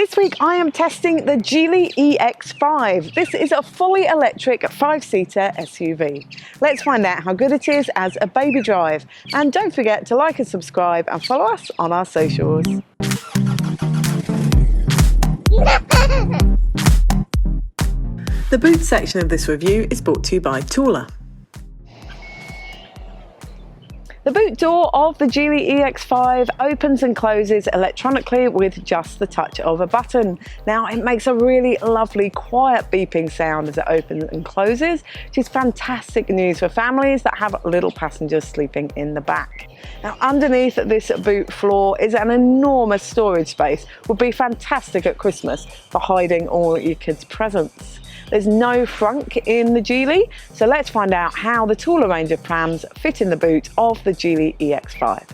This week I am testing the Geely EX5. This is a fully electric 5-seater SUV. Let's find out how good it is as a baby drive. And don't forget to like and subscribe and follow us on our socials. The boot section of this review is brought to you by Thule. The boot door of the Geely EX5 opens and closes electronically with just the touch of a button. Now it makes a really lovely quiet beeping sound as it opens and closes, which is fantastic news for families that have little passengers sleeping in the back. Now underneath this boot floor is an enormous storage space. Would be fantastic at Christmas for hiding all your kids' presents. There's no frunk in the Geely, so let's find out how the Thule range of prams fit in the boot of the Geely EX5.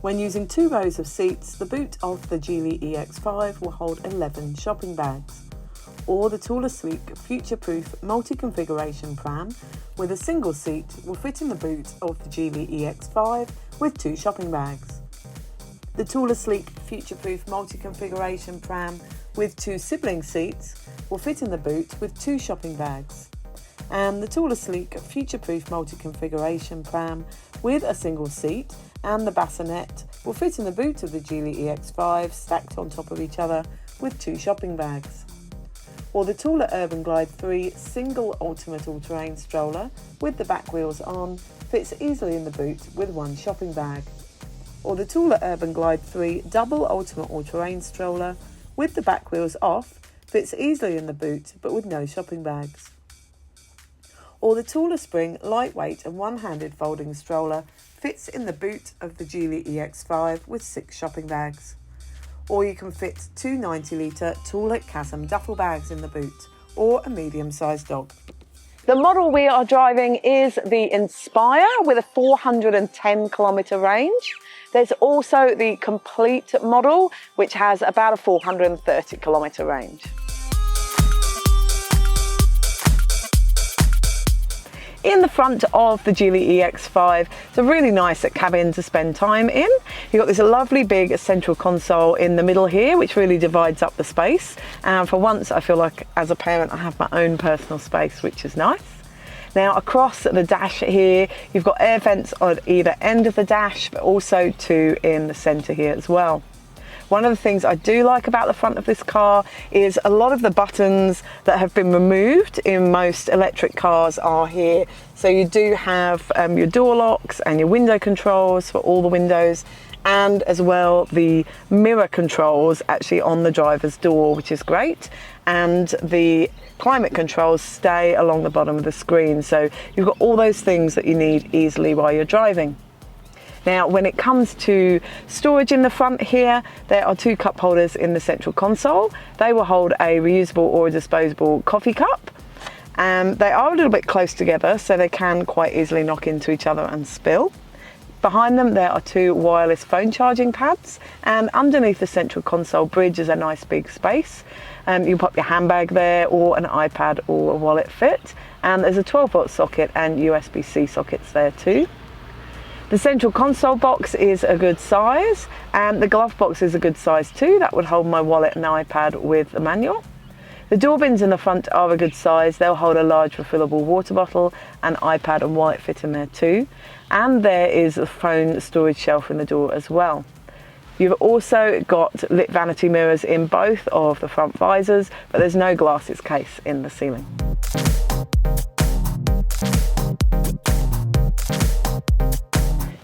When using 2 rows of seats, the boot of the Geely EX5 will hold 11 shopping bags. Or the Thule Sleek future-proof multi-configuration pram with a single seat will fit in the boot of the Geely EX5 with 2 shopping bags. The Thule Sleek future-proof multi-configuration pram with 2 sibling seats will fit in the boot with 2 shopping bags. And the Thule Sleek future-proof multi-configuration pram with a single seat and the bassinet will fit in the boot of the Geely EX5 stacked on top of each other with 2 shopping bags. Or the Thule Urban Glide 3 single ultimate all-terrain stroller with the back wheels on fits easily in the boot with 1 shopping bag. Or the Thule Urban Glide 3 double ultimate all-terrain stroller with the back wheels off fits easily in the boot but with no shopping bags. Or the Thule Spring lightweight and one-handed folding stroller fits in the boot of the Geely EX5 with 6 shopping bags. Or you can fit 2 90-litre Thule Chasm duffel bags in the boot, or a medium-sized dog. The model we are driving is the Inspire with a 410 kilometre range. There's also the Complete model, which has about a 430 kilometre range. In the front of the Geely EX5, it's a really nice cabin to spend time in. You've got this lovely big central console in the middle here, which really divides up the space. And for once, I feel like as a parent, I have my own personal space, which is nice. Now across the dash here, you've got air vents on either end of the dash, but also 2 in the centre here as well. One of the things I do like about the front of this car is a lot of the buttons that have been removed in most electric cars are here. So you do have your door locks and your window controls for all the windows, and as well the mirror controls actually on the driver's door, which is great. And the climate controls stay along the bottom of the screen. So you've got all those things that you need easily while you're driving. Now, when it comes to storage in the front here, there are 2 cup holders in the central console. They will hold a reusable or a disposable coffee cup. They are a little bit close together, so they can quite easily knock into each other and spill. Behind them, there are 2 wireless phone charging pads, and underneath the central console bridge is a nice big space. You can pop your handbag there, or an iPad or a wallet fit. And there's a 12-volt socket and USB-C sockets there too. The central console box is a good size, and the glove box is a good size too. That would hold my wallet and iPad with the manual. The door bins in the front are a good size. They'll hold a large refillable water bottle, and iPad and wallet fit in there too. And there is a phone storage shelf in the door as well. You've also got lit vanity mirrors in both of the front visors, but there's no glasses case in the ceiling.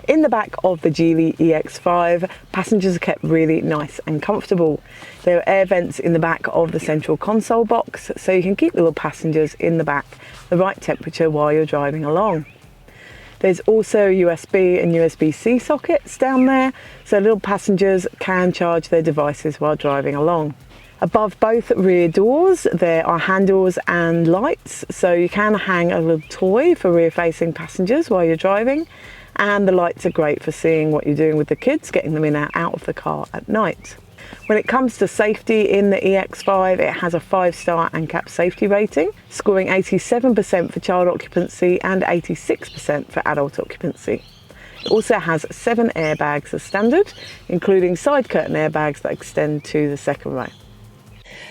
In the back of the Geely EX5, passengers are kept really nice and comfortable. There are air vents in the back of the central console box, so you can keep little passengers in the back the right temperature while you're driving along. There's also USB and USB-C sockets down there, so little passengers can charge their devices while driving along. Above both rear doors, there are handles and lights, so you can hang a little toy for rear-facing passengers while you're driving. And the lights are great for seeing what you're doing with the kids, getting them in and out of the car at night. When it comes to safety in the EX5, it has a 5-star ANCAP safety rating, scoring 87% for child occupancy and 86% for adult occupancy. It also has 7 airbags as standard, including side curtain airbags that extend to the second row.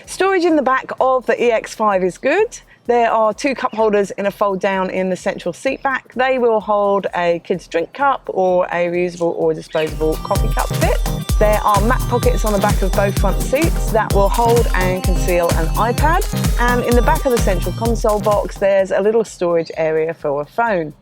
Storage in the back of the EX5 is good. There are 2 cup holders in a fold down in the central seat back. They will hold a kid's drink cup or a reusable or disposable coffee cup fit. There are mat pockets on the back of both front seats that will hold and conceal an iPad. And in the back of the central console box, there's a little storage area for a phone.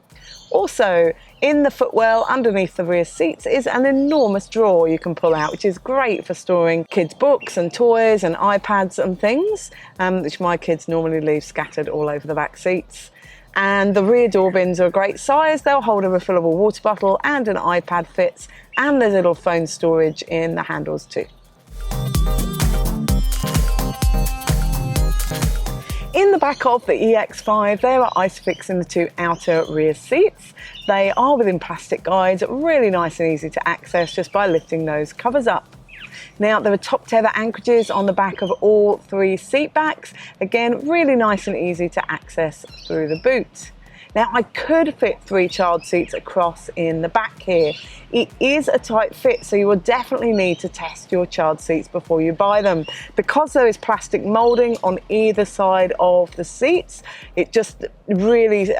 Also, in the footwell underneath the rear seats is an enormous drawer you can pull out, which is great for storing kids' books and toys and iPads and things, which my kids normally leave scattered all over the back seats. And the rear door bins are a great size. They'll hold a refillable water bottle and an iPad fits, and there's a little phone storage in the handles too. In the back of the EX5, there are Isofix in the 2 outer rear seats. They are within plastic guides, really nice and easy to access just by lifting those covers up. Now, there are top tether anchorages on the back of all 3 seat backs. Again, really nice and easy to access through the boot. Now, I could fit 3 child seats across in the back here. It is a tight fit, so you will definitely need to test your child seats before you buy them. Because there is plastic moulding on either side of the seats, it just really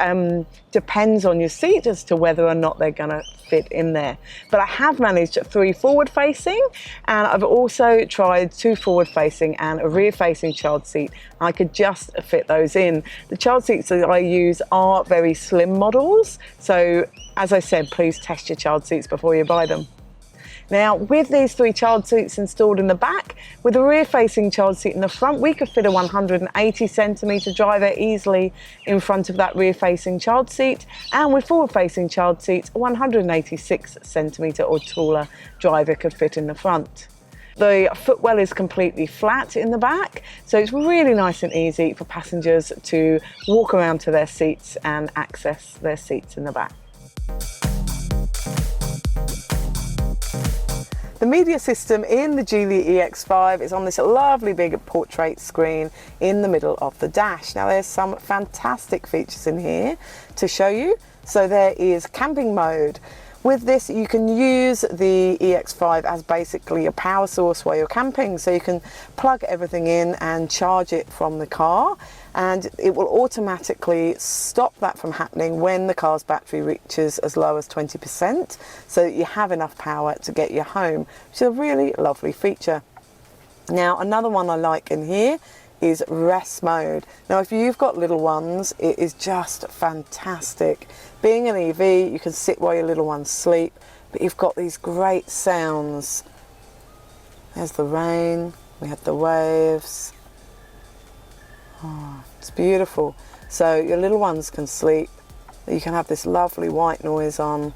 depends on your seat as to whether or not they're going to fit in there. But I have managed 3 forward facing, and I've also tried 2 forward facing and a rear facing child seat. I could just fit those in. The child seats that I use are very slim models, so as I said, please test your child seats before you buy them. Now, with these 3 child seats installed in the back, with a rear-facing child seat in the front, we could fit a 180cm driver easily in front of that rear-facing child seat, and with forward-facing child seats, a 186cm or taller driver could fit in the front. The footwell is completely flat in the back, so it's really nice and easy for passengers to walk around to their seats and access their seats in the back. The media system in the Geely EX5 is on this lovely big portrait screen in the middle of the dash. Now, there's some fantastic features in here to show you. So there is camping mode. With this, you can use the EX5 as basically a power source while you're camping. So you can plug everything in and charge it from the car, and it will automatically stop that from happening when the car's battery reaches as low as 20%, so that you have enough power to get you home, which is a really lovely feature. Now, another one I like in here is rest mode. Now, if you've got little ones, it is just fantastic. Being an EV, you can sit while your little ones sleep, but you've got these great sounds. There's the rain, we have the waves. Oh, it's beautiful. So your little ones can sleep. You can have this lovely white noise on.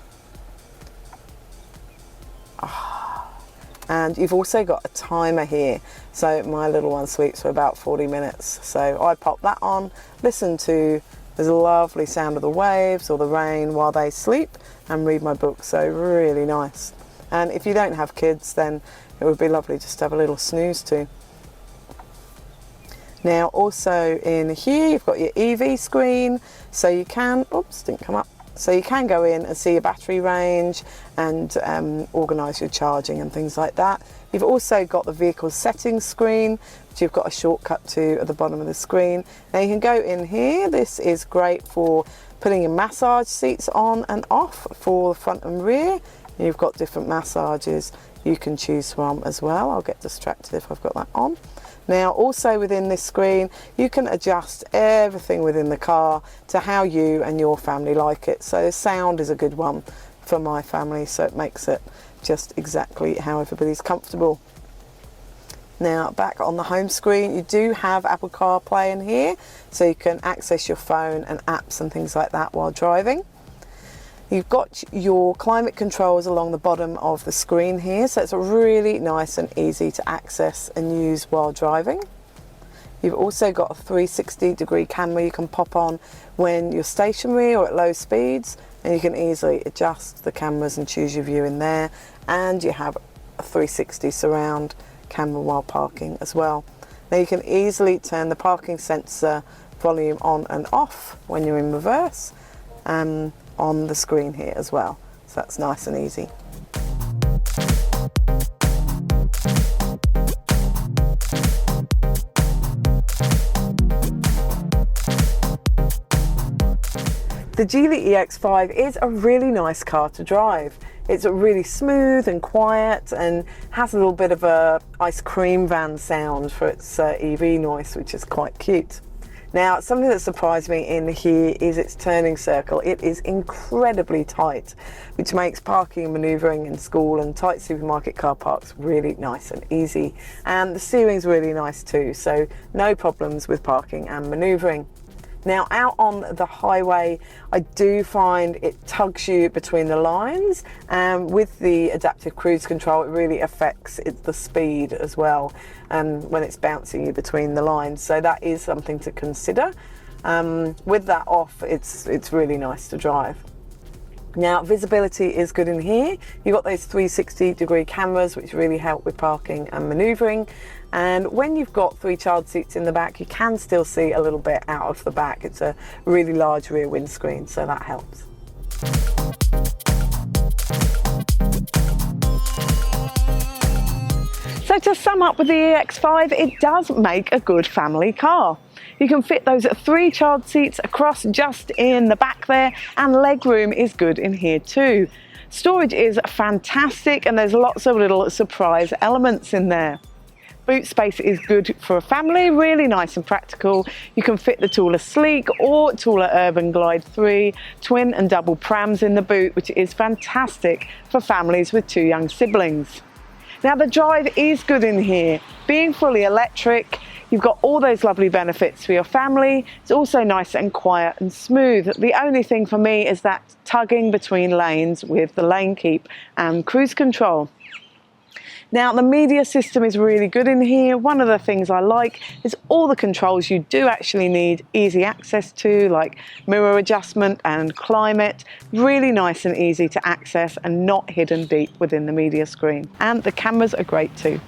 And you've also got a timer here. So my little one sleeps for about 40 minutes. So I pop that on, listen to the lovely sound of the waves or the rain while they sleep, and read my book. So really nice. And if you don't have kids, then it would be lovely just to have a little snooze too. Now, also in here, you've got your EV screen. So you can, oops, didn't come up. So you can go in and see your battery range and organise your charging and things like that. You've also got the vehicle settings screen, which you've got a shortcut to at the bottom of the screen. Now you can go in here. This is great for putting your massage seats on and off for the front and rear. You've got different massages you can choose from as well. I'll get distracted if I've got that on. Now, also within this screen, you can adjust everything within the car to how you and your family like it. So sound is a good one for my family, so it makes it just exactly how everybody's comfortable. Now, back on the home screen, you do have Apple CarPlay in here, so you can access your phone and apps and things like that while driving. You've got your climate controls along the bottom of the screen here, so it's really nice and easy to access and use while driving. You've also got a 360-degree camera you can pop on when you're stationary or at low speeds, and you can easily adjust the cameras and choose your view in there. And you have a 360 surround camera while parking as well. Now you can easily turn the parking sensor volume on and off when you're in reverse, on the screen here as well, so that's nice and easy. The Geely EX5 is a really nice car to drive. It's really smooth and quiet and has a little bit of a ice cream van sound for its EV noise, which is quite cute. Now, something that surprised me in here is its turning circle. It is incredibly tight, which makes parking and manoeuvring in school and tight supermarket car parks really nice and easy. And the steering's really nice too, so no problems with parking and manoeuvring. Now, out on the highway, I do find it tugs you between the lines, and with the adaptive cruise control, it really affects the speed as well when it's bouncing you between the lines. So that is something to consider. With that off, it's really nice to drive. Now, visibility is good in here. You've got those 360-degree cameras, which really help with parking and manoeuvring. And when you've got 3 child seats in the back, you can still see a little bit out of the back. It's a really large rear windscreen, so that helps. So to sum up with the EX5, it does make a good family car. You can fit those 3 child seats across just in the back there, and legroom is good in here too. Storage is fantastic and there's lots of little surprise elements in there. Boot space is good for a family, really nice and practical. You can fit the Thule Sleek or Thule Urban Glide 3 twin and double prams in the boot, which is fantastic for families with 2 young siblings. Now, the drive is good in here. Being fully electric, you've got all those lovely benefits for your family. It's also nice and quiet and smooth. The only thing for me is that tugging between lanes with the lane keep and cruise control. Now, the media system is really good in here. One of the things I like is all the controls you do actually need easy access to, like mirror adjustment and climate. Really nice and easy to access and not hidden deep within the media screen. And the cameras are great too.